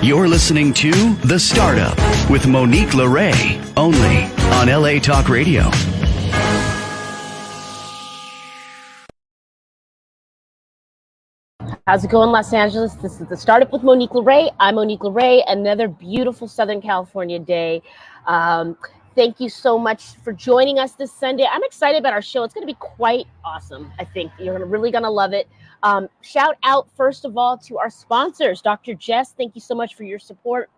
You're listening to The Startup with Monique LeRae, only on LA Talk Radio. How's it going, Los Angeles? This is The Startup with Monique LeRae. I'm Monique LeRae. Another beautiful Southern California day. Thank you so much for joining us this Sunday. I'm excited about our show. It's going to be quite awesome. I think you're really going to love it. Shout out, first of all, to our sponsors. Dr. Jess, thank you so much for your support.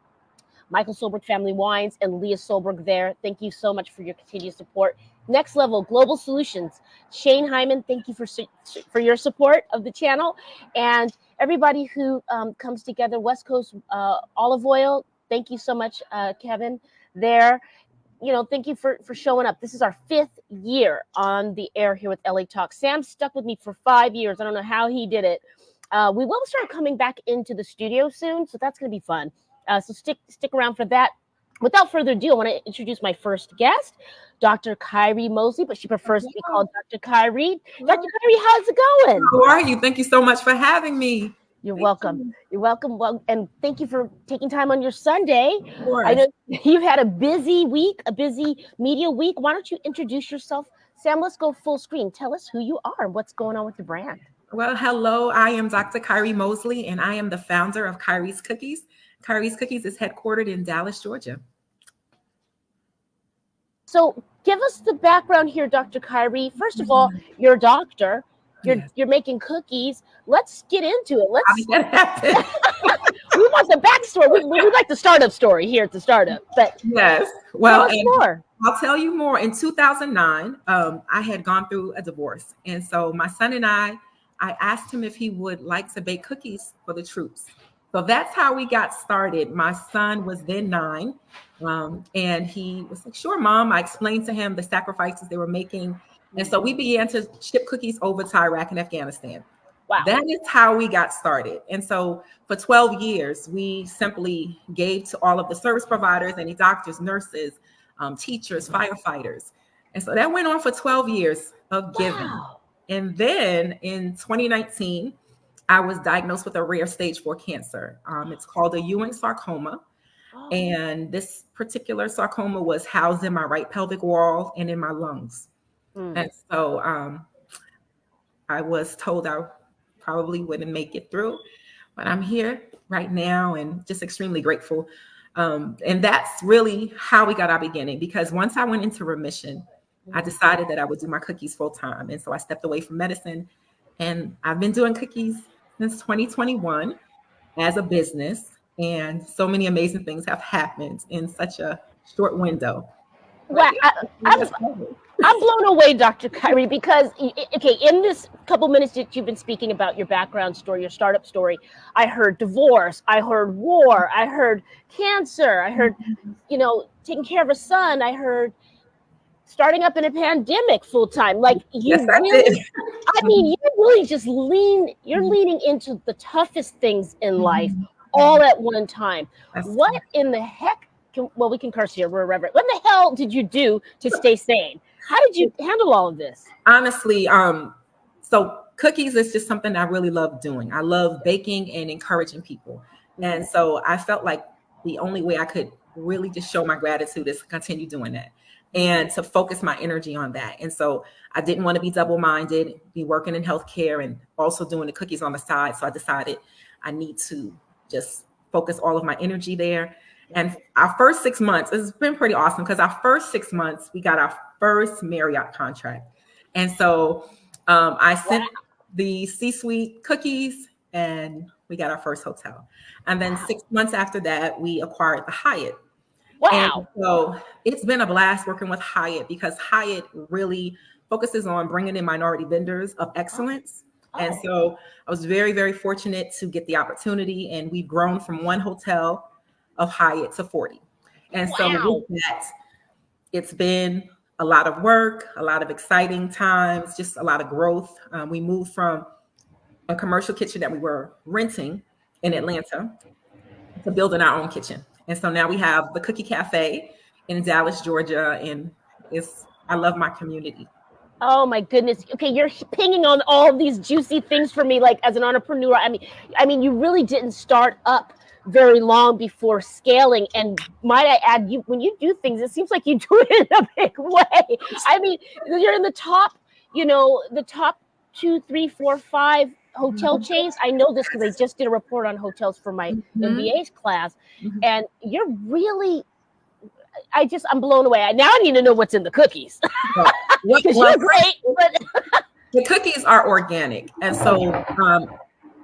Michael Solberg Family Wines and Leah Solberg there. Thank you so much for your continued support. Next Level Global Solutions. Shane Hyman, thank you for your support of the channel. And everybody who comes together, West Coast Olive Oil, thank you so much, Kevin, there. You know, thank you for showing up. This is our 5th year on the air here with LA Talk. Sam stuck with me for 5 years. I don't know how he did it. We will start coming back into the studio soon, so that's going to be fun. So stick around for that. Without further ado, I want to introduce my first guest, Dr. Kyrie Mosley, but she prefers to be called Dr. Kyrie. Dr. Kyrie, how's it going? How are you? Thank you so much for having me. You're welcome. You're welcome. Well, and thank you for taking time on your Sunday. Of course. I know you've had a busy week, a busy media week. Why don't you introduce yourself? Sam, let's go full screen. Tell us who you are and what's going on with the brand. Well, hello. I am Dr. Kyrie Mosley, and I am the founder of Kyrie's Cookies. Kyrie's Cookies is headquartered in Dallas, Georgia. So give us the background here, Dr. Kyrie. First of all, you're a doctor. You're making cookies. Let's get into it. We want the backstory. We like the startup story here at the startup. But yes, well, tell us more. I'll tell you more. In 2009, I had gone through a divorce, and so my son and I asked him if he would like to bake cookies for the troops. So that's how we got started. My son was then 9, and he was like, "Sure, Mom." I explained to him the sacrifices they were making. And so we began to ship cookies over to Iraq and Afghanistan. Wow. That is how we got started. And so for 12 years, we simply gave to all of the service providers, any doctors, nurses, teachers, firefighters. And so that went on for 12 years of giving. Wow. And then in 2019, I was diagnosed with a rare stage 4 cancer. It's called a Ewing sarcoma. Oh. And this particular sarcoma was housed in my right pelvic wall and in my lungs. And so I was told I probably wouldn't make it through, but I'm here right now and just extremely grateful. And that's really how we got our beginning, because once I went into remission, I decided that I would do my cookies full time. And so I stepped away from medicine, and I've been doing cookies since 2021 as a business. And so many amazing things have happened in such a short window. Well, I'm blown away, Dr. Kyrie, because, okay, in this couple minutes that you've been speaking about your background story, your startup story, I heard divorce, I heard war, I heard cancer, I heard, taking care of a son, I heard starting up in a pandemic full time. Like you're really just leaning into the toughest things in life all at one time. What in the heck? We can curse here. We're irreverent. What the hell did you do to stay sane? How did you handle all of this? Honestly, so cookies is just something I really love doing. I love baking and encouraging people. And so I felt like the only way I could really just show my gratitude is to continue doing that and to focus my energy on that. And so I didn't want to be double-minded, be working in healthcare and also doing the cookies on the side. So I decided I need to just focus all of my energy there. And our first 6 months, it's been pretty awesome, because our first 6 months, we got our first Marriott contract. And so I sent the C-suite cookies and we got our first hotel. And then 6 months after that, we acquired the Hyatt. Wow. And so it's been a blast working with Hyatt, because Hyatt really focuses on bringing in minority vendors of excellence. And so I was very, very fortunate to get the opportunity, and we've grown from 1 hotel of Hyatt to 40. And so with that, it's been a lot of work, a lot of exciting times, just a lot of growth. We moved from a commercial kitchen that we were renting in Atlanta to building our own kitchen. And so now we have the Cookie Cafe in Dallas, Georgia, and I love my community. Oh my goodness. Okay, you're pinging on all of these juicy things for me, like as an entrepreneur. I mean, you really didn't start up very long before scaling. And might I add, you when you do things, it seems like you do it in a big way. I mean, you're in the top, the top 2, 3, 4, 5 hotel chains. I know this because I just did a report on hotels for my MBA's class, and you're really. I'm blown away. Now I need to know what's in the cookies. Because you're great, but the cookies are organic, and so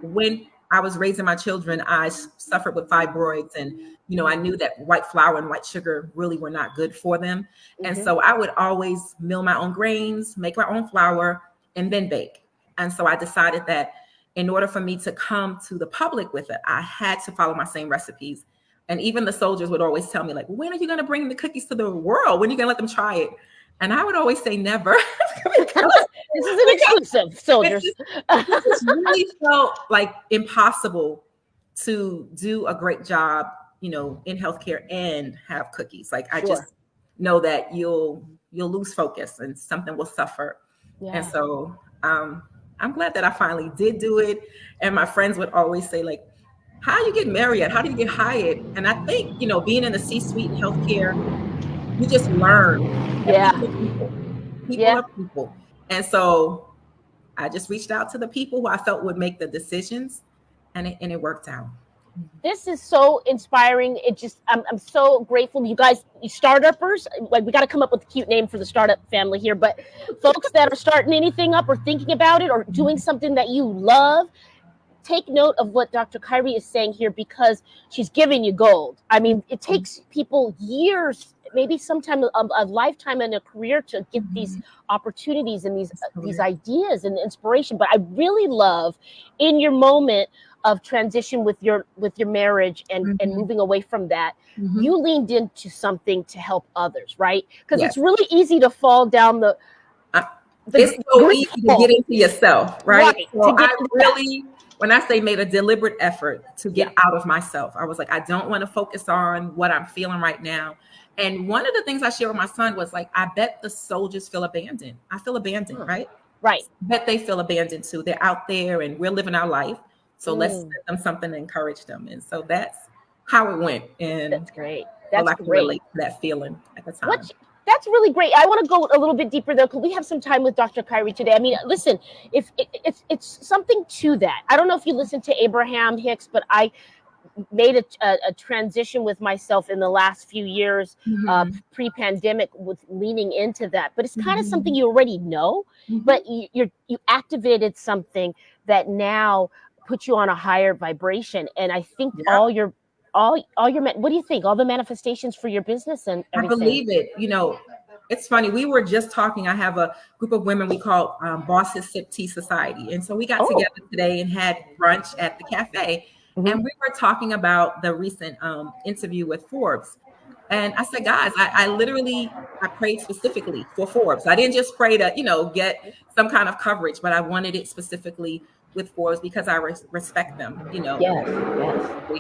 when I was raising my children, I suffered with fibroids, and I knew that white flour and white sugar really were not good for them, and so I would always mill my own grains, make my own flour, and then bake. And so I decided that in order for me to come to the public with it, I had to follow my same recipes. And even the soldiers would always tell me, like, when are you going to bring the cookies to the world? When are you going to let them try it? And I would always say never. This is an exclusive, soldiers. It really felt like impossible to do a great job, in healthcare and have cookies. Like, I just know that you'll lose focus and something will suffer. Yeah. And so I'm glad that I finally did do it. And my friends would always say, like, how do you get married? How do you get hired? And I think, being in the C-suite in healthcare, you just learn. Yeah. People are people. And so I just reached out to the people who I felt would make the decisions, and it worked out. This is so inspiring. I'm so grateful. You guys, you startupers, like, we got to come up with a cute name for the startup family here, but folks that are starting anything up or thinking about it or doing something that you love, take note of what Dr. Kyrie is saying here, because she's giving you gold. I mean, it takes people years, maybe sometime a lifetime and a career to get these opportunities and these ideas and inspiration. But I really love, in your moment of transition with your marriage and moving away from that, you leaned into something to help others, right? Because it's really easy to fall down the it's so easy to get into yourself, right? So I really, when I say made a deliberate effort to get out of myself, I was like, I don't want to focus on what I'm feeling right now. And one of the things I shared with my son was, like, I bet the soldiers feel abandoned. I feel abandoned, right? Right. I bet they feel abandoned too. They're out there and we're living our life. So let's send them something to encourage them. And so that's how it went. And that's great. That's I can relate to that feeling at the time. That's really great. I want to go a little bit deeper though, because we have some time with Dr. Kyrie today. I mean, listen, if it's something to that. I don't know if you listened to Abraham Hicks, but I made a transition with myself in the last few years, pre-pandemic, with leaning into that. But it's kind of something you already know, but you activated something that now puts you on a higher vibration. And I think all your what do you think? All the manifestations for your business and everything. I believe it. It's funny. We were just talking. I have a group of women we call Bosses Sip Tea Society. And so we got together today and had brunch at the cafe. And we were talking about the recent interview with Forbes. And I said, guys, I prayed specifically for Forbes. I didn't just pray to, get some kind of coverage, but I wanted it specifically with Forbes because I respect them, Yes.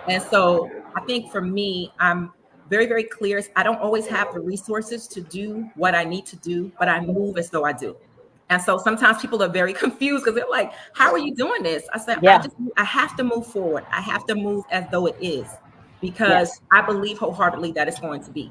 And so I think for me, I'm very, very clear. I don't always have the resources to do what I need to do, but I move as though I do. And so sometimes people are very confused because they're like, how are you doing this? I said, I have to move forward. I have to move as though it is, because I believe wholeheartedly that it's going to be.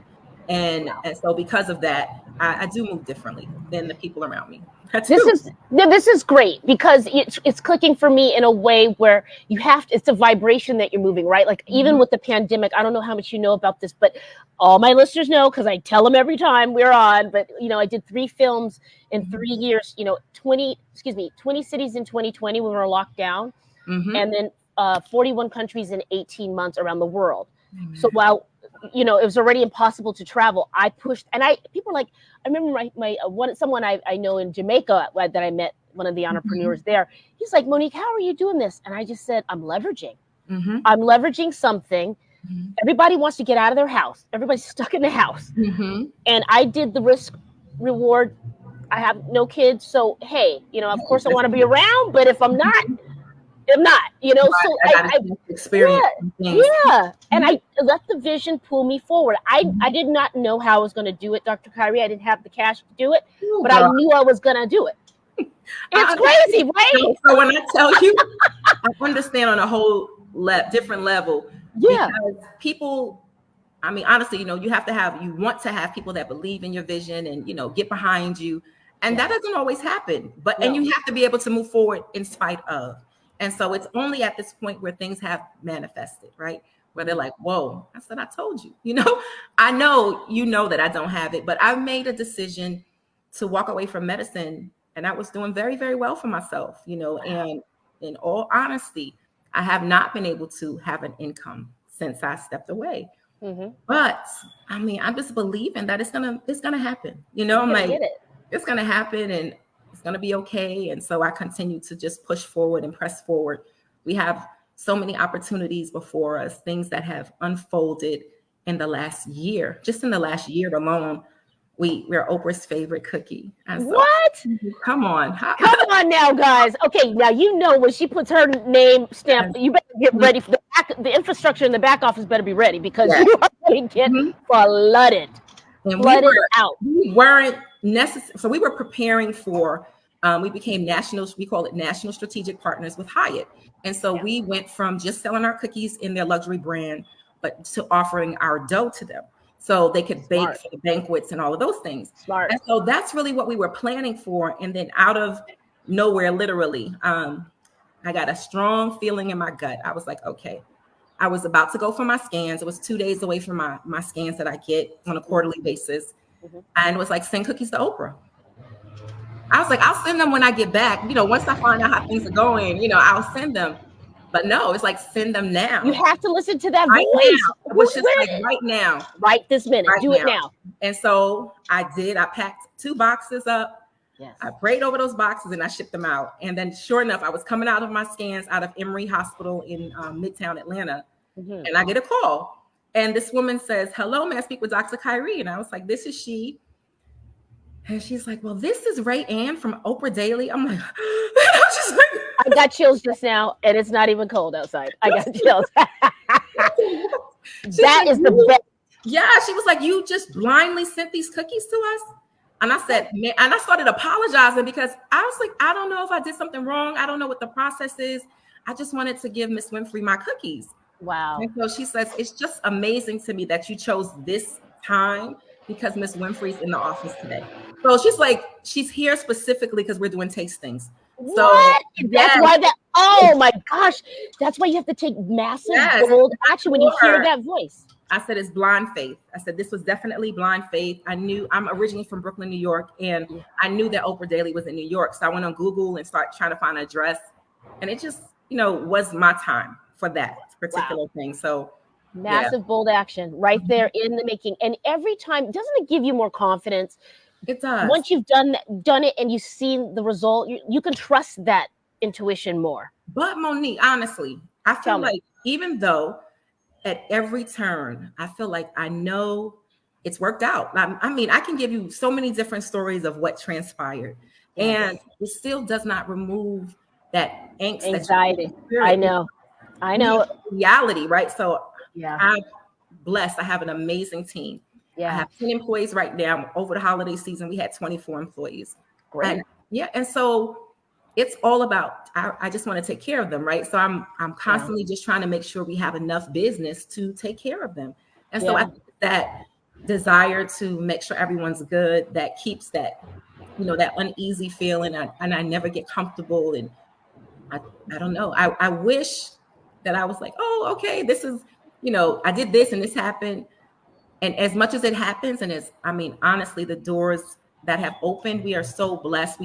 And so because of that, I do move differently than the people around me. This is great, because it's clicking for me in a way where it's a vibration that you're moving, right? Like even with the pandemic, I don't know how much you know about this, but all my listeners know, because I tell them every time we're on, but I did 3 films in 3 years, 20 cities in 2020 when we were locked down, and then 41 countries in 18 months around the world. So while it was already impossible to travel, I pushed, and people are like, I remember someone I know in Jamaica that I met, one of the entrepreneurs there. He's like, Monique, how are you doing this? And I just said, I'm leveraging. I'm leveraging something. Everybody wants to get out of their house. Everybody's stuck in the house. And I did the risk reward. I have no kids. So, hey, of course I want to be around, but if I'm not, I'm not, so I experience. And I let the vision pull me forward. I did not know how I was going to do it, Dr. Kyrie. I didn't have the cash to do it, but I knew I was going to do it. It's crazy, right? So when I tell you, I understand on a whole different level. Yeah. Because people, I mean, honestly, you want to have people that believe in your vision and, get behind you. And that doesn't always happen, and you have to be able to move forward in spite of. And so it's only at this point where things have manifested, right? Where they're like, whoa, I said, I told you, I know that I don't have it, but I made a decision to walk away from medicine, and I was doing very, very well for myself, and in all honesty, I have not been able to have an income since I stepped away. Mm-hmm. But I mean, I'm just believing that it's gonna happen. I'm like, it's gonna happen and it's gonna be okay. And so I continue to just push forward and press forward. We have so many opportunities before us, things that have unfolded in the last year. Just in the last year alone, we're Oprah's favorite cookie. And so, what? Come on. Come on now, guys. Okay, now when she puts her name stamp, you better get ready for the infrastructure in the back office better be ready, because you are going to get flooded. And flooded out. We weren't necessary. So we were preparing for, we became we call it national strategic partners with Hyatt. And so we went from just selling our cookies in their luxury brand, but to offering our dough to them, so they could bake for the banquets and all of those things. Smart. And so that's really what we were planning for. And then out of nowhere, literally, I got a strong feeling in my gut. I was like, okay, I was about to go for my scans. It was 2 days away from my scans that I get on a quarterly basis. Mm-hmm. And it was like, send cookies to Oprah. I was like, I'll send them when I get back. Once I find out how things are going, I'll send them. But no, it's like, send them now. You have to listen to that right voice. Now. It was just like right now. Right this minute. Do it now. And so I did. I packed 2 boxes up. Yes. I prayed over those boxes and I shipped them out. And then sure enough, I was coming out of my scans out of Emory Hospital in Midtown Atlanta. Mm-hmm. And I get a call. And this woman says, hello, may I speak with Dr. Kyrie? And I was like, this is she. And she's like, well, this is Ray Ann from Oprah Daily. I'm like, I got chills just now, and it's not even cold outside. I got chills. That is the best. Yeah, she was like, you just blindly sent these cookies to us? And I said, man, and I started apologizing because I was like, I don't know if I did something wrong. I don't know what the process is. I just wanted to give Miss Winfrey my cookies. Wow. And so she says, it's just amazing to me that you chose this time because Miss Winfrey's in the office today. So she's like, she's here specifically because we're doing tastings. So that's why oh my gosh, that's why you have to take massive bold action when you hear that voice. I said, it's blind faith. I said, this was definitely blind faith. I knew I'm originally from Brooklyn, New York, and I knew that Oprah Daily was in New York. So I went on Google and started trying to find an address. And it just, was my time for that particular thing. So massive, bold action right there in the making. And every time, doesn't it give you more confidence? It does. Once you've done it and you've seen the result, you can trust that intuition more. But Monique, honestly, I feel like even though at every turn, I feel like I know it's worked out. I mean, I can give you so many different stories of what transpired, and it still does not remove that angst, anxiety. I know. Reality, right? So I'm blessed. I have an amazing team. Yeah. I have 10 employees right now. Over the holiday season, we had 24 employees. Great. And so it's all about, I just want to take care of them, right? So I'm constantly just trying to make sure we have enough business to take care of them. And so I think that desire to make sure everyone's good, that keeps that, that uneasy feeling, and I never get comfortable. And I don't know. I wish that I was like, oh, okay, this is, I did this and this happened. And as much as it happens, and honestly, the doors that have opened, we are so blessed.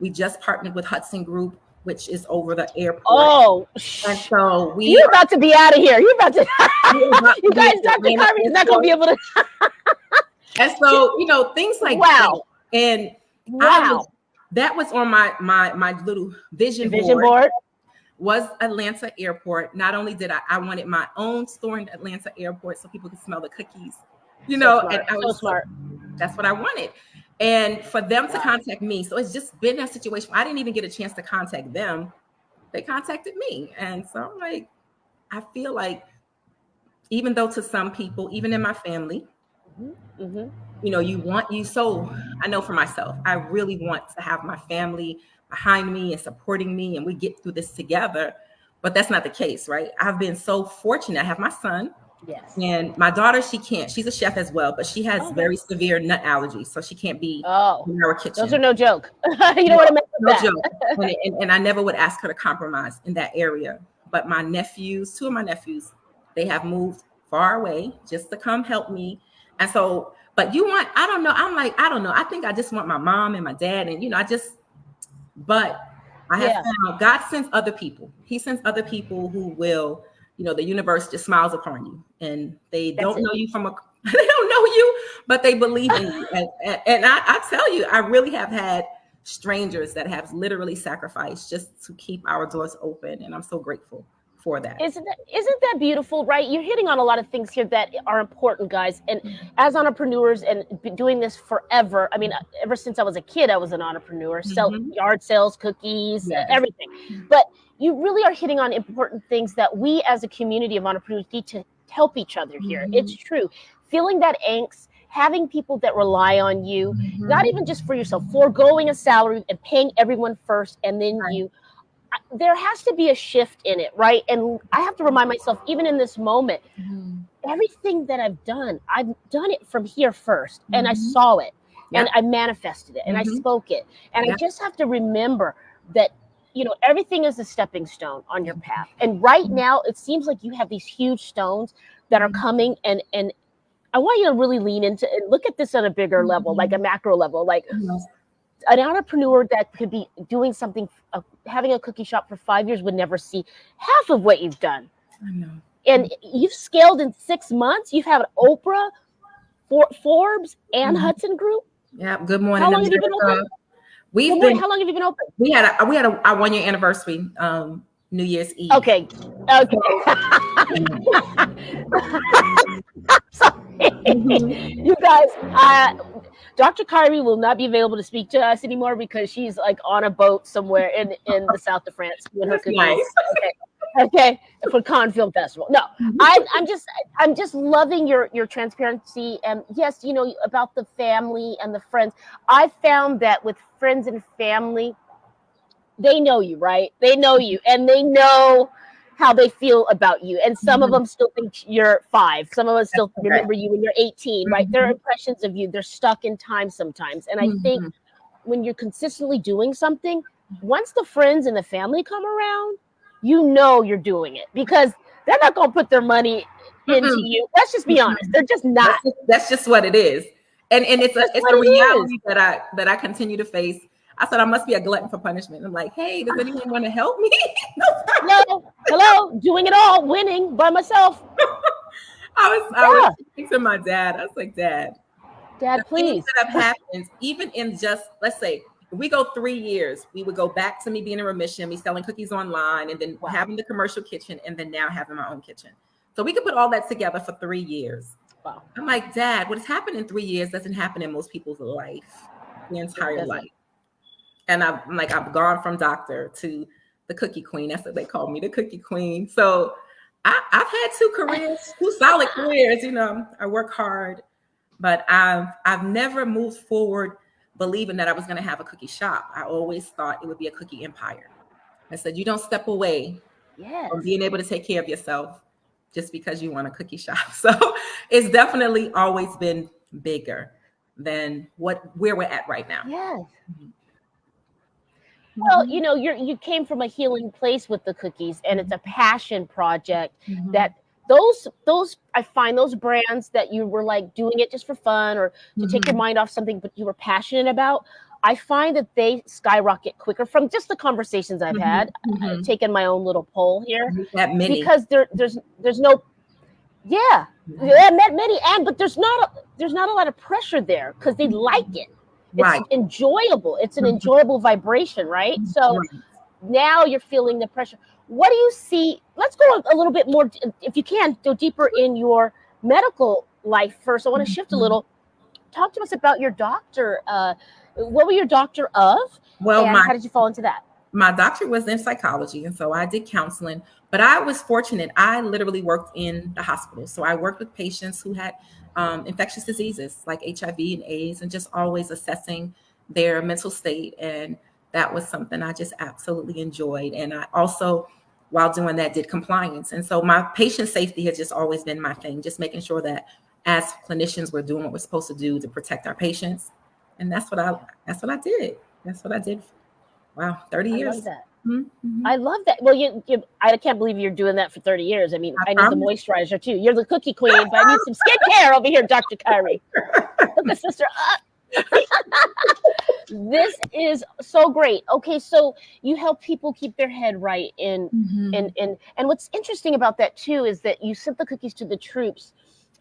We just partnered with Hudson Group, which is over the airport. Oh, and so you're about to be out of here. You're about to. You guys, Dr. Carvey is not going to be able to. And so things like that. And that was on my little vision board. Was Atlanta Airport. Not only did I wanted my own store in Atlanta Airport so people could smell the cookies, and I was so smart. That's what I wanted. And for them to contact me. So it's just been that situation. I didn't even get a chance to contact them. They contacted me. And so I'm like, I feel like even though to some people, even in my family, so I know for myself, I really want to have my family behind me and supporting me, and we get through this together. but that's not the case, right? I've been so fortunate. I have my son. Yes. And my daughter, she's a chef as well, but she has very severe nut allergies, so she can't be in our kitchen. Those are no joke. You don't want to mess with that. Joke. And I never would ask her to compromise in that area. But my nephews, two of my nephews, they have moved far away just to come help me. And so, but I don't know. I'm like, I don't know. I think I just want my mom and my dad, and but I have found God sends other people. He sends other people who will. The universe just smiles upon you, and they don't know you they don't know you, but they believe in you. And I tell you, I really have had strangers that have literally sacrificed just to keep our doors open. And I'm so grateful for that. Isn't that beautiful, right? You're hitting on a lot of things here that are important, guys. And as entrepreneurs and doing this forever, I mean, ever since I was a kid, I was an entrepreneur, sell yard sales, cookies, everything. But you really are hitting on important things that we as a community of entrepreneurs need to help each other here. It's true. Feeling that angst, having people that rely on you, not even just for yourself, foregoing a salary and paying everyone first, and then you. There has to be a shift in it, right? And I have to remind myself, even in this moment, everything that I've done it from here first, and I saw it, and I manifested it, and I spoke it, and I just have to remember that everything is a stepping stone on your path. And right now, it seems like you have these huge stones that are coming, and I want you to really lean into and look at this on a bigger level, like a macro level, like an entrepreneur that could be doing something, having a cookie shop for 5 years would never see half of what you've done. I know. And you've scaled in 6 months. You've had Oprah, Forbes, and Hudson Group. Yeah. Good morning. How long have you been open? How long have you been open? We had our 1 year anniversary, New Year's Eve. Okay. Sorry. You guys, Dr. Kyrie will not be available to speak to us anymore because she's like on a boat somewhere in the south of France with her cookies. Nice. Okay, for Cannes Film Festival. No, I'm just loving your transparency, and yes, about the family and the friends. I found that with friends and family, they know you, right? They know you, and they know how they feel about you. And some of them still think you're 5. Some of us still remember you when you're 18, right? Their impressions of you, they're stuck in time sometimes. And I think when you're consistently doing something, once the friends and the family come around, you're doing it, because they're not going to put their money into you. Let's just be honest. They're just not. That's just what it is. And it's a reality that I continue to face. I said I must be a glutton for punishment. I'm like, hey, does anyone want to help me? No, hello, doing it all, winning by myself. I was speaking to my dad. I was like, Dad, please. That happens, even in just, let's say, if we go 3 years, we would go back to me being in remission, me selling cookies online, and then having the commercial kitchen, and then now having my own kitchen. So we could put all that together for 3 years. Wow. I'm like, Dad, what has happened in 3 years doesn't happen in most people's life, the entire life. And I've gone from doctor to the cookie queen. That's what they call me, the cookie queen. So I've had 2 careers, 2 solid careers. I work hard, but I've never moved forward believing that I was going to have a cookie shop. I always thought it would be a cookie empire. I said, you don't step away from being able to take care of yourself just because you want a cookie shop. So it's definitely always been bigger than where we're at right now. Yes. Well, you came from a healing place with the cookies, and it's a passion project that those I find those brands that you were like doing it just for fun or to take your mind off something, but you were passionate about. I find that they skyrocket quicker from just the conversations I've had. I've taken my own little poll here because there's no, I met many, but there's not a lot of pressure there because they like it. It's enjoyable. It's an enjoyable vibration, right? So now you're feeling the pressure. What do you see? Let's go a little bit more, if you can, go deeper in your medical life first. I want to shift a little. Talk to us about your doctor. What were your doctor of? Well, how did you fall into that? My doctor was in psychology, and so I did counseling. But I was fortunate. I literally worked in the hospital. So I worked with patients who had infectious diseases like HIV and AIDS, and just always assessing their mental state. And that was something I just absolutely enjoyed. And I also while doing that, did compliance. And so my patient safety has just always been my thing, just making sure that as clinicians, we're doing what we're supposed to do to protect our patients. And that's what I did. That's what I did. Wow, 30 years. I love that. Mm-hmm. I love that. Well, I can't believe you're doing that for 30 years. I mean, I need the moisturizer too. You're the cookie queen, but I need some skincare over here, Dr. Kyrie. Look the sister up. This is so great. Okay, so you help people keep their head right and what's interesting about that too is that you sent the cookies to the troops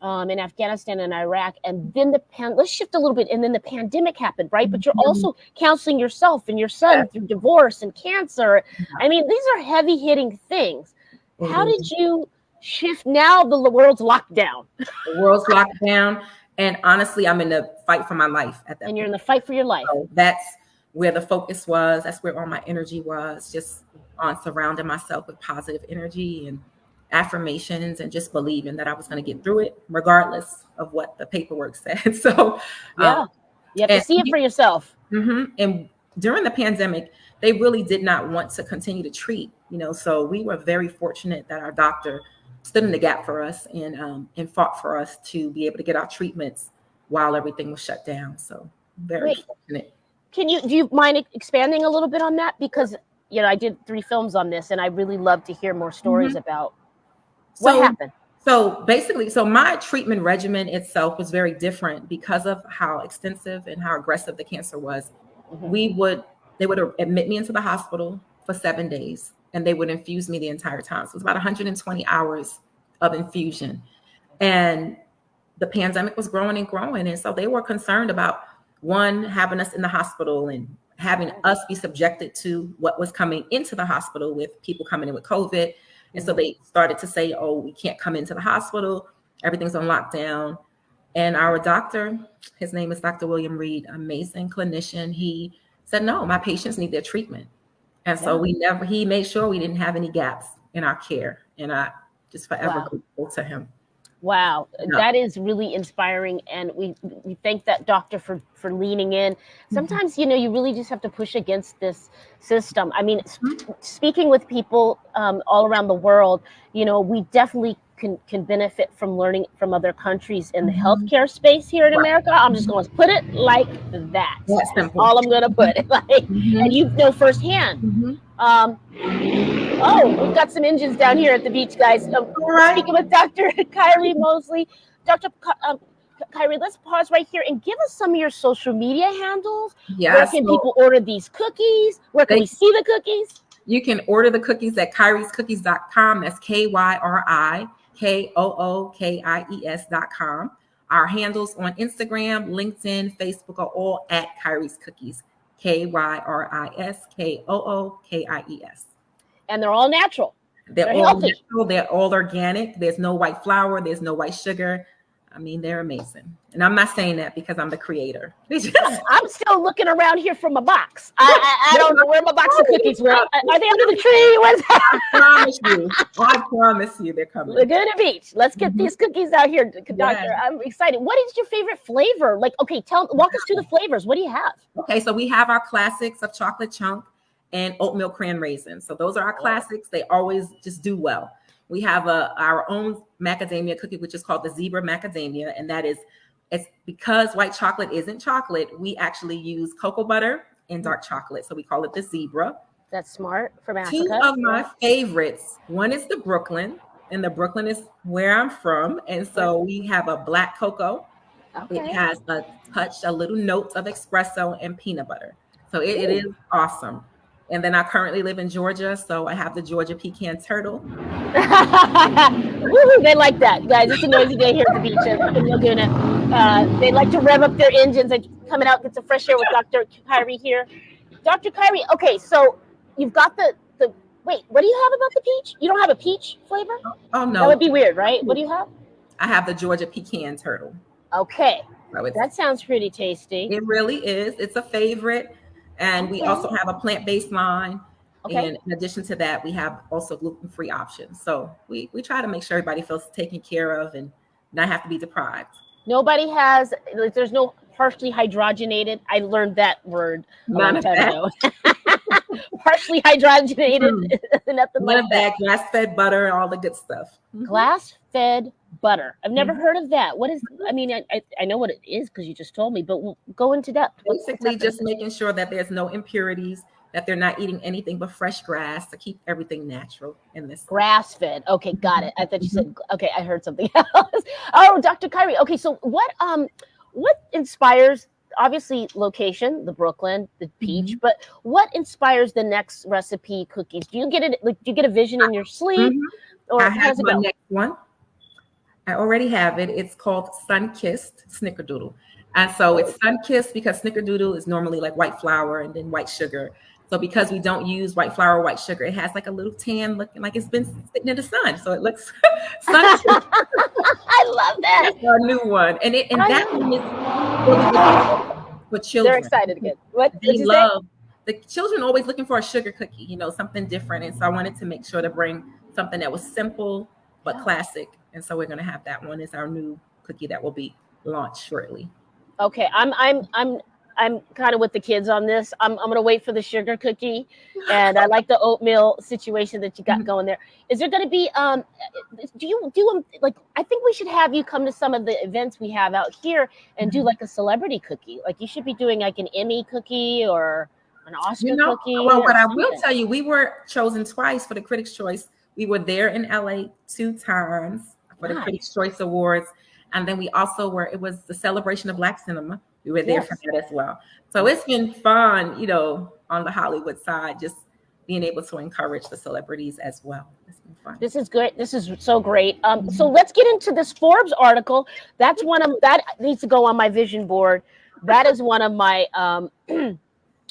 in Afghanistan and Iraq, and then let's shift a little bit, and then the pandemic happened, right? But you're also counseling yourself and your son through divorce and cancer. I mean, these are heavy hitting things. How did you shift? Now the world's locked down. The world's locked down. And honestly, I'm in the fight for my life at that point. You're in the fight for your life. So that's where the focus was. That's where all my energy was, just on surrounding myself with positive energy and affirmations and just believing that I was going to get through it, regardless of what the paperwork said. So you have to see it for yourself. And during the pandemic, they really did not want to continue to treat, so we were very fortunate that our doctor stood in the gap for us and fought for us to be able to get our treatments while everything was shut down. So very fortunate. Do you mind expanding a little bit on that? Because, I did 3 films on this and I really love to hear more stories about what happened. So basically, my treatment regimen itself was very different because of how extensive and how aggressive the cancer was. They would admit me into the hospital for 7 days. And they would infuse me the entire time. So it was about 120 hours of infusion. And the pandemic was growing and growing. And so they were concerned about, one, having us in the hospital and having us be subjected to what was coming into the hospital with people coming in with COVID. And so they started to say, oh, we can't come into the hospital. Everything's on lockdown. And our doctor, his name is Dr. William Reed, amazing clinician. He said, no, my patients need their treatment. And so he made sure we didn't have any gaps in our care. And I just forever grateful to him. Wow. That is really inspiring. And we thank that doctor for leaning in. Sometimes, you really just have to push against this system. I mean, speaking with people all around the world, we definitely can benefit from learning from other countries in the healthcare space here in America. I'm just going to put it like that. That's all I'm going to put it like. And you know firsthand. We've got some engines down here at the beach, guys. Speaking with Dr. Kyrie Mosley. Dr. Kyrie, let's pause right here and give us some of your social media handles. Where can people order these cookies? Where can we see the cookies? You can order the cookies at kyriescookies.com. That's KYRIKOOKIES.com. Our handles on Instagram, LinkedIn, Facebook are all at Kyrie's Cookies. KYRISKOOKIES. And they're all natural. They're all healthy. Natural. They're all organic. There's no white flour. There's no white sugar. I mean, they're amazing. And I'm not saying that because I'm the creator. I'm still looking around here for my box. I don't know where my box of cookies went. Are they under the tree? Where's that? I promise you they're coming. Laguna Beach. Let's get these cookies out here, Doctor. Yeah. I'm excited. What is your favorite flavor? Walk us through the flavors. What do you have? Okay, so we have our classics of chocolate chunk and oatmeal cran raisins. So those are our classics. They always just do well. We have our own macadamia cookie, which is called the zebra macadamia. And it's because white chocolate isn't chocolate. We actually use cocoa butter and dark chocolate. So we call it the zebra. That's smart from Africa. Two of my favorites. One is the Brooklyn, and the Brooklyn is where I'm from. And so we have a black cocoa. Okay. It has a little note of espresso and peanut butter. So it is awesome. And then I currently live in Georgia, so I have the Georgia pecan turtle. Woo-hoo, they like that, guys. It's a noisy day here at the beach in Laguna. They like to rev up their engines. They're coming out, get some fresh air with Dr. Kyrie here. Dr. Kyrie, okay, so you've got the wait, what do you have about the peach? You don't have a peach flavor? Oh, no. That would be weird, right? What do you have? I have the Georgia pecan turtle. Okay, that sounds pretty tasty. It really is. It's a favorite. And we also have a plant-based line. Okay. And in addition to that, we have also gluten-free options. So we try to make sure everybody feels taken care of and not have to be deprived. Nobody has, there's no partially hydrogenated. I learned that word a long time ago. partially hydrogenated, nothing None like of that. that grass-fed butter, all the good stuff. Glass-fed butter. I've never Mhm. heard of that. What is? I mean, I know what it is because you just told me, but go into depth. What's Basically, happening? just making sure that there's no impurities, that they're not eating anything but fresh grass to keep everything natural in this. Grass-fed. Okay, got it. I thought you Mhm. said. Okay, I heard something else. Oh, Dr. Kyrie. Okay, so what inspires? Obviously, location, the Brooklyn, the peach, Mhm. but what inspires the next recipe cookies? Do you get it? Like, do you get a vision in your sleep, Mhm. I or how have does it my go? next one. I already have it. It's called Sun-Kissed Snickerdoodle. And so Oh, it's Sun-Kissed because Snickerdoodle is normally like white flour and then white sugar. So because we don't use white flour, white sugar, it has like a little tan looking like it's been sitting in the sun. So it looks sun-kissed. I love that. That's our new one. And I that love one it. is really for They're children. excited again. What'd They you say? love the children always looking for a sugar cookie, something different. And so I wanted to make sure to bring something that was simple but Yeah. classic. And so we're gonna have that one as our new cookie that will be launched shortly. Okay, I'm kind of with the kids on this. I'm gonna wait for the sugar cookie, and I like the oatmeal situation that you got Mhm. going there. Is there gonna be do you do them like? I think we should have you come to some of the events we have out here and do Mhm. like a celebrity cookie. Like you should be doing like an Emmy cookie or an You Oscar know, cookie well, or what I will something. tell you, we were chosen twice for the Critics' Choice. We were there in LA 2 times for the Critics' Nice. Choice Awards. And then we also were, it was the celebration of Black cinema. We were there for Yes. that as well. So Yes. it's been fun, on the Hollywood side, just being able to encourage the celebrities as well. It's been fun. This is great. This is so great. So Mhm. let's get into this Forbes article. That's one of that needs to go on my vision board. That is one of my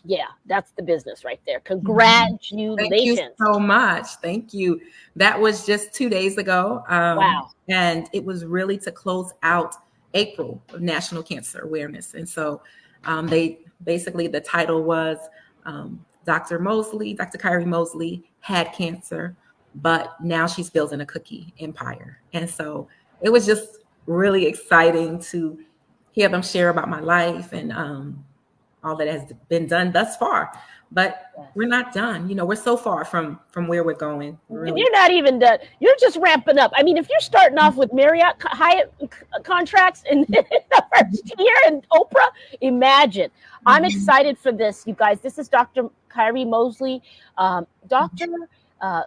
yeah, that's the business right there. Mhm. Thank you Congratulations. so much. Thank you. That was just 2 days ago. Wow. And it was really to close out April of National Cancer Awareness. And so they basically, the title was Dr. Kyrie Mosley had cancer, but now she's building a cookie empire. And so it was just really exciting to hear them share about my life and all that has been done thus far. But we're Yes. not done. We're so far from where we're going. And Really. you're not even done. You're just ramping up. I mean, if you're starting off with Marriott Hyatt contracts in the first year and Oprah, imagine. I'm Mhm. excited for this, you guys. This is Dr. Kyrie Mosley, doctor,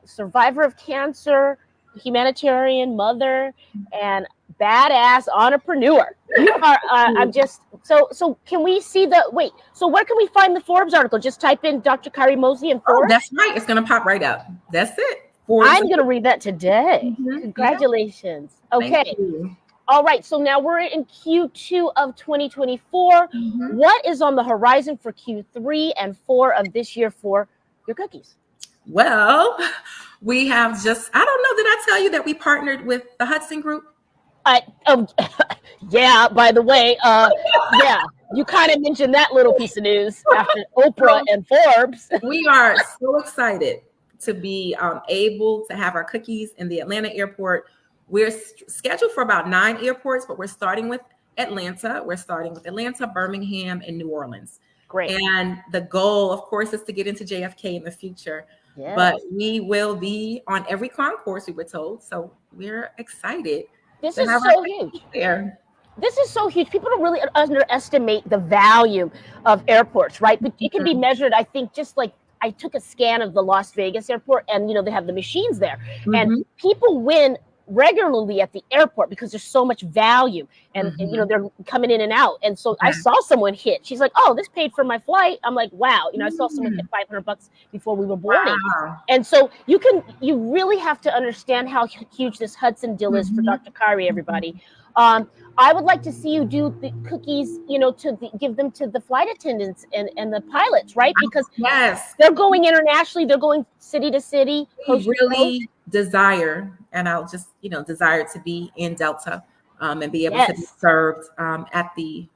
survivor of cancer, humanitarian mother, and badass entrepreneur. You are. I'm just so. So can we see the wait? So where can we find the Forbes article? Just type in Dr. Kyrie Mosley in Oh, Forbes. that's right. It's gonna pop right up. That's it. Forbes. I'm going to read that today. Yeah. Congratulations. Thank Okay. you. All right. So now we're in Q2 of 2024. Mhm. What is on the horizon for Q3 and 4 of this year for your cookies? Well, we have just, I don't know, did I tell you that we partnered with the Hudson Group? Oh, yeah, by the way, yeah, you kind of mentioned that little piece of news after Oprah So and Forbes. we are so excited to be able to have our cookies in the Atlanta airport. We're scheduled for about 9 airports, but we're starting with Atlanta. We're starting with Atlanta, Birmingham, and New Orleans. Great. And the goal, of course, is to get into JFK in the future. But Yes. we will be on every concourse, we were told. So we're excited This to is have our so cookies huge. there. This is so huge. People don't really underestimate the value of airports, right? But it can be measured, I think, just like I took a scan of the Las Vegas airport and, they have the machines there. And Mhm, people win regularly at the airport because there's so much value and mhm. they're coming in and out. And so I Yeah. saw someone hit. She's like, "Oh, this paid for my flight." I'm like, "Wow." I saw someone Mm, hit $500 before we were boarding. wow. And so you really have to understand how huge this Hudson deal is for Mhm, Dr. Kyrie, mhm. everybody. I would like to see you do the cookies, give them to the flight attendants and the pilots, right? Because Yes, they're going internationally, they're going city to city, we coast to coast. really desire, and I'll just, desire to be in Delta and be able to be Yes. served at the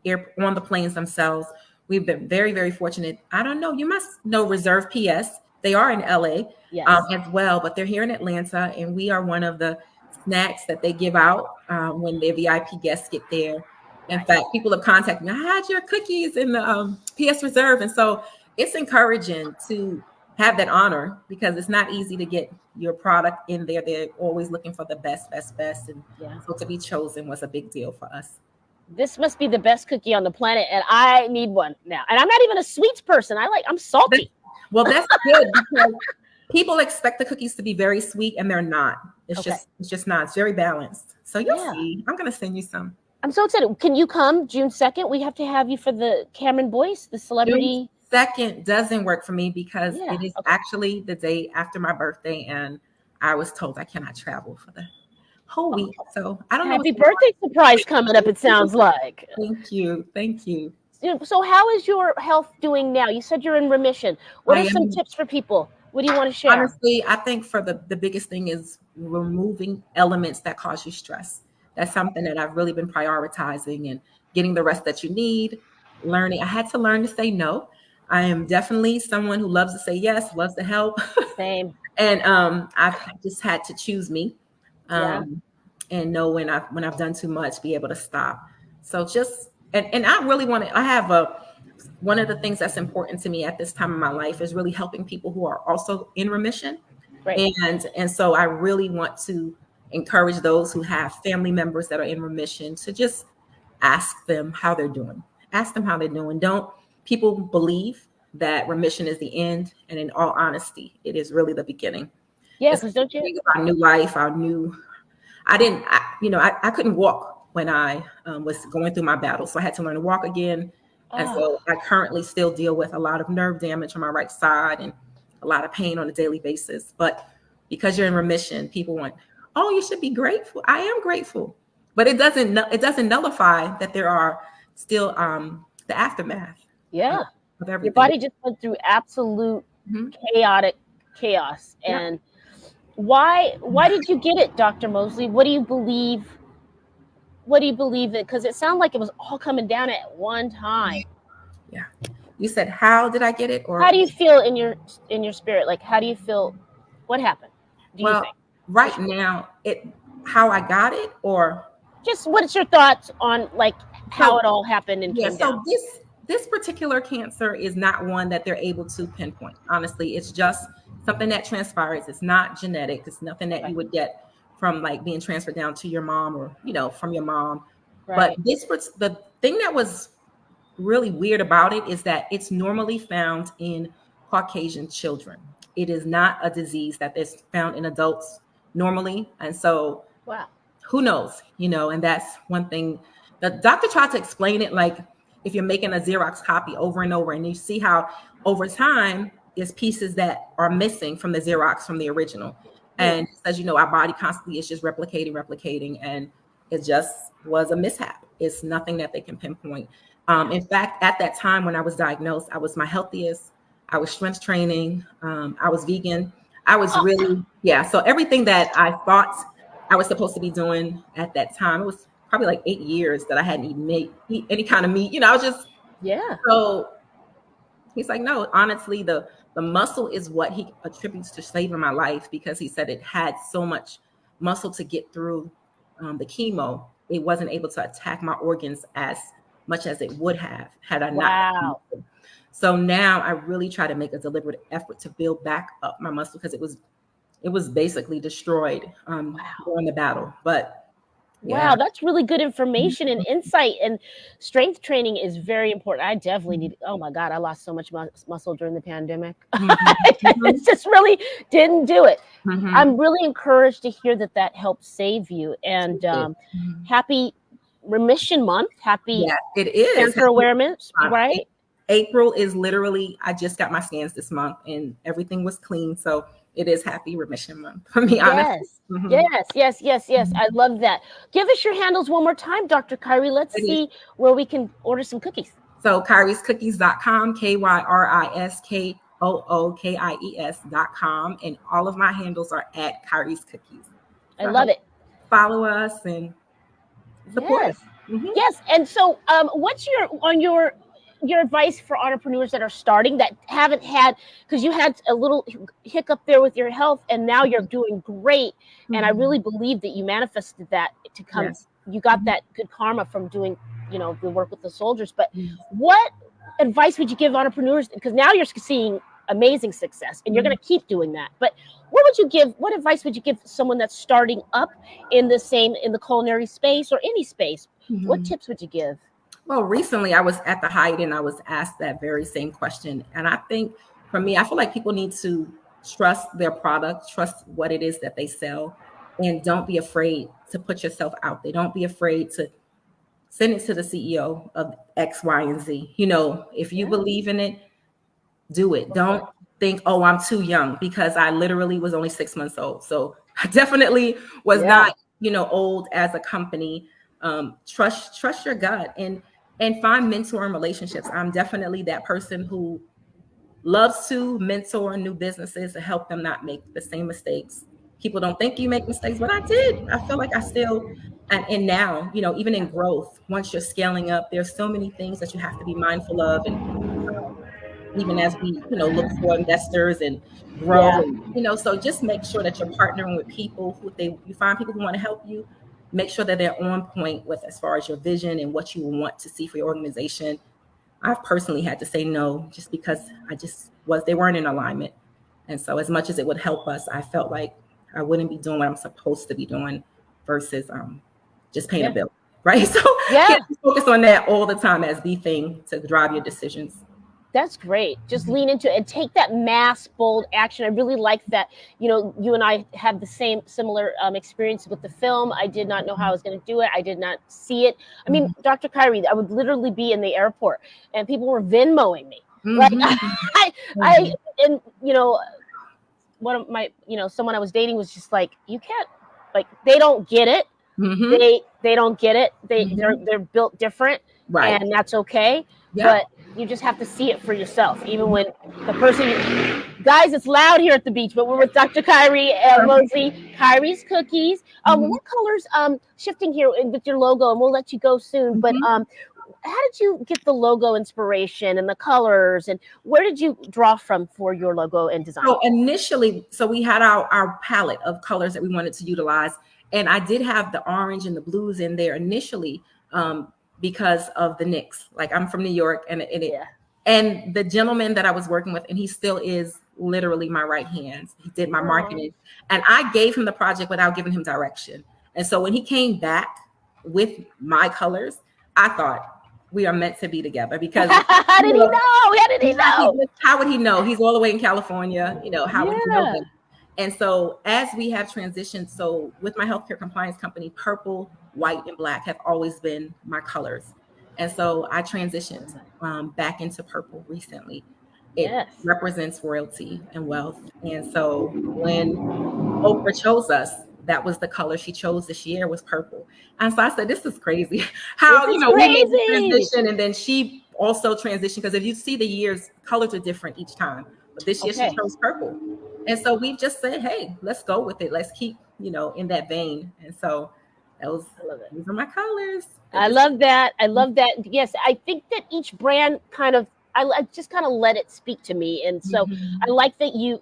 air on the planes themselves. We've been very, very fortunate. I don't know, you must know Reserve PS. They are in LA Yes. as well, but they're here in Atlanta, and we are one of the snacks that they give out when their VIP guests get there. In Nice. fact, people have contacted me. I had your cookies in the PS Reserve, and so it's encouraging to have that honor, because it's not easy to get your product in there. They're always looking for the best. And Yeah. so to be chosen was a big deal for us. This must be the best cookie on the planet, and I need one now. And I'm not even a sweets person. I'm salty. Well, that's good, because people expect the cookies to be very sweet, and they're not. It's just not. It's very balanced. So you'll see. I'm gonna send you some. I'm so excited. Can you come June 2nd? We have to have you for the Cameron Boyce, the celebrity. June 2nd doesn't work for me, because it is actually the day after my birthday, and I was told I cannot travel for the whole week. So I don't know. Happy birthday surprise coming up, it sounds like. Thank you. So how is your health doing now? You said you're in remission. What are some tips for people? What do you want to share? Honestly, I think for the biggest thing is removing elements that cause you stress. That's something that I've really been prioritizing, and getting the rest that you need, learning. I had to learn to say no. I am definitely someone who loves to say yes, loves to help. Same. And I've just had to choose me. And know when I've done too much, be able to stop. So just, and I really I have one of the things that's important to me at this time in my life is really helping people who are also in remission. Right. And so I really want to encourage those who have family members that are in remission to just ask them how they're doing. Ask them how they're doing. People believe that remission is the end, and in all honesty, it is really the beginning. Yeah, because don't you? Our new life, I couldn't walk when I was going through my battle. So I had to learn to walk again. And so I currently still deal with a lot of nerve damage on my right side and a lot of pain on a daily basis. But because you're in remission, people want, oh, you should be grateful. I am grateful. But it doesn't nullify that there are still the aftermath. Yeah. Of everything. Your body just went through absolute chaotic chaos. And why did you get it, Dr. Mosley? What do you believe? Because it sounded like it was all coming down at one time. Yeah. You said, how did I get it? Or how do you feel in your spirit? Like, how do you feel? What happened? You think? Right now, how I got it, or just what's your thoughts on like how it all happened and came down? So this particular cancer is not one that they're able to pinpoint. Honestly, it's just something that transpires. It's not genetic. It's nothing that you would get from like being transferred down to your mom or, from your mom. Right. But the thing that was really weird about it is that it's normally found in Caucasian children. It is not a disease that is found in adults normally. And so who knows, and that's one thing. The doctor tried to explain it like if you're making a Xerox copy over and over, and you see how over time there's pieces that are missing from the Xerox from the original. And as our body constantly is just replicating, and it just was a mishap. It's nothing that they can pinpoint. In fact, at that time when I was diagnosed, I was my healthiest. I was strength training. I was vegan. I was really, so everything that I thought I was supposed to be doing at that time, it was probably like 8 years that I hadn't eat any kind of meat. I was just, So he's like, no, honestly, the muscle is what he attributes to saving my life, because he said it had so much muscle to get through the chemo. It wasn't able to attack my organs as much as it would have had I not. So now I really try to make a deliberate effort to build back up my muscle, because it was basically destroyed during the battle. But wow, that's really good information and insight. And strength training is very important. I definitely need. Oh my God, I lost so much muscle during the pandemic. It just really didn't do it. I'm really encouraged to hear that helped save you. And happy remission month. Happy it is cancer awareness, right? April is literally, I just got my scans this month and everything was clean. So it is happy remission month for me, honestly. Yes. I love that. Give us your handles one more time, Dr. Kyrie. Let's see where we can order some cookies. So kyriescookies.com, KYRISKOOKIES.com. And all of my handles are at Kyrie's Cookies. I love it. Follow us and support us. Yes. And so what's your advice for entrepreneurs that are starting, that haven't had, because you had a little hiccup there with your health and now you're doing great. And I really believe that you manifested that to come. You got that good karma from doing, the work with the soldiers. But what advice would you give entrepreneurs? Because now you're seeing amazing success, and you're going to keep doing that. But what advice would you give someone that's starting up in the culinary space or any space? What tips would you give? Well, recently I was at the Hyatt and I was asked that very same question. And I think for me, I feel like people need to trust their product, trust what it is that they sell, and don't be afraid to put yourself out there. Don't be afraid to send it to the CEO of X, Y, and Z. If you believe in it, do it. Don't think, oh, I'm too young, because I literally was only 6 months old. So I definitely was not, old as a company. Trust your gut and find mentoring relationships. I'm definitely that person who loves to mentor new businesses to help them not make the same mistakes. People don't think you make mistakes, but I did. I feel like I still, and now, even in growth, once you're scaling up, there's so many things that you have to be mindful of. And even as we, look for investors and grow, and, so just make sure that you're partnering with people you find people who want to help you. Make sure that they're on point with as far as your vision and what you want to see for your organization. I've personally had to say no just because they weren't in alignment. And so as much as it would help us, I felt like I wouldn't be doing what I'm supposed to be doing versus just paying a bill, right? So can't focus on that all the time as the thing to drive your decisions. That's great. Just lean into it and take that mass, bold action. I really like that. You and I had the similar experience with the film. I did not know how I was going to do it. I did not see it. I mean, Dr. Kyrie, I would literally be in the airport and people were Venmoing me. Like one of my, someone I was dating was just like, you can't, like, they don't get it. They don't get it. They're built different, right? And that's okay. But you just have to see it for yourself. Even when the person, guys, it's loud here at the beach, but we're with Dr. Kyrie Mosley, Kyrie's Cookies. What colors? Shifting here with your logo, and we'll let you go soon. But how did you get the logo inspiration and the colors, and where did you draw from for your logo and design? So initially, we had our palette of colors that we wanted to utilize, and I did have the orange and the blues in there initially. Because of the Knicks. Like, I'm from New York, and and the gentleman that I was working with, and he still is literally my right hand. He did my marketing, and I gave him the project without giving him direction. And so when he came back with my colors, I thought we are meant to be together, because how did he know? How did he know? How would he know? He's all the way in California. How would he know him? And so as we have transitioned, so with my healthcare compliance company, purple, white, and black have always been my colors. And so I transitioned back into purple recently. It represents royalty and wealth. And so when Oprah chose us, that was the color she chose this year, was purple. And so I said, this is crazy. How, we made the transition, and then she also transitioned, because if you see the years, colors are different each time. But this year she chose purple. And so we just said, hey, let's go with it. Let's keep, in that vein. And so those are my colors. I love that. I love that. Yes, I think that each brand I just kind of let it speak to me. And so I like that you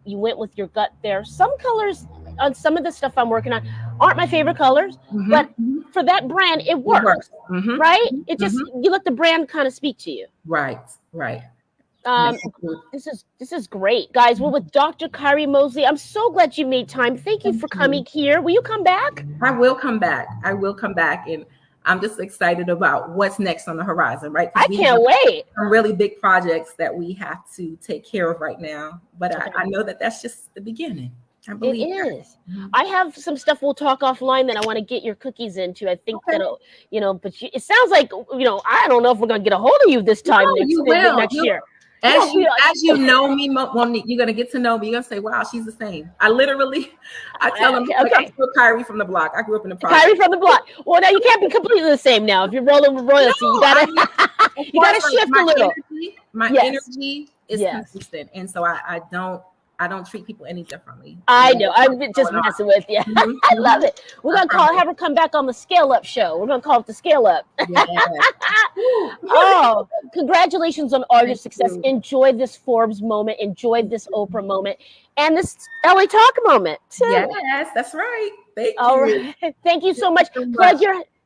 went with your gut there. Some colors on some of the stuff I'm working on aren't my favorite colors, but for that brand, it works. Right? It just, you let the brand kind of speak to you. Right. This is great, guys. We're with Dr. Kyrie Mosley. I'm so glad you made time. Thank you for coming here. Will you come back? I will come back. And I'm just excited about what's next on the horizon, right? I can't wait. Some really big projects that we have to take care of right now, but I know that that's just the beginning. I believe it is. I have some stuff we'll talk offline that I want to get your cookies into. I think that'll, but it sounds like, I don't know if we're going to get a hold of you this time next year. As you know me, Monique, you're going to get to know me. You're going to say, wow, she's the same. I tell them, I'm still Kyrie from the block. I grew up in the project. Kyrie from the block. Well, now you can't be completely the same now. If you're rolling with royalty, you got to shift a little. My energy is consistent. And so I don't treat people any differently. I know. I'm just messing with you. I love it. We're going to have her come back on the Scale Up show. We're going to call it the Scale Up. Oh, congratulations on all your success. Enjoy this Forbes moment. Enjoy this Oprah moment. And this LA Talk moment, too. Yes, that's right. Thank you. All right. Thank you so much.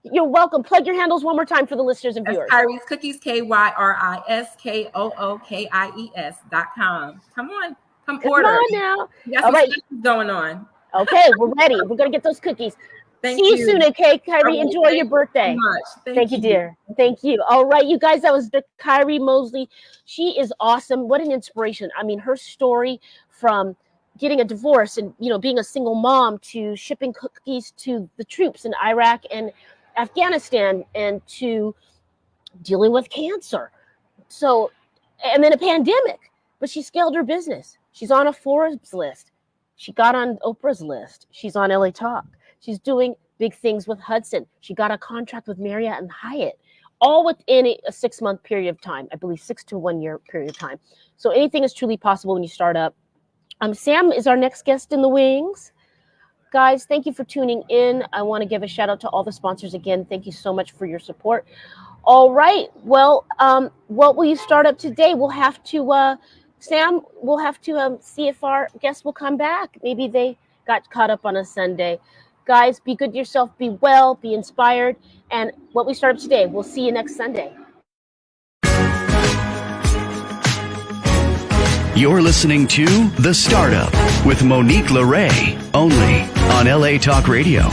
You're welcome. Plug your handles one more time for the listeners and That's viewers. Kyrie's Cookies, KYRISKOOKIES.com. Come on. Come order. Come on now. We got All some right. specials going on. Okay, we're ready. We're going to get those cookies. See you soon, okay, Kyrie? Okay, enjoy your birthday. So much. Thank you, dear. Thank you. All right, you guys, that was the Kyrie Mosley. She is awesome. What an inspiration. I mean, her story from getting a divorce and, being a single mom to shipping cookies to the troops in Iraq and Afghanistan and to dealing with cancer. So, and then a pandemic, but she scaled her business. She's on a Forbes list. She got on Oprah's list. She's on LA Talk. She's doing big things with Hudson. She got a contract with Marriott and Hyatt, all within a 6-month period of time. I believe 6 to 1 year period of time. So anything is truly possible when you start up. Sam is our next guest in the wings. Guys, thank you for tuning in. I want to give a shout out to all the sponsors again. Thank you so much for your support. All right. Well, what will you start up today? We'll have to, Sam, we'll have to see if our guests will come back. Maybe they got caught up on a Sunday. Guys, be good to yourself, be well, be inspired. And what we start up today, we'll see you next Sunday. You're listening to The Startup with Monique LeRae, only on LA Talk Radio.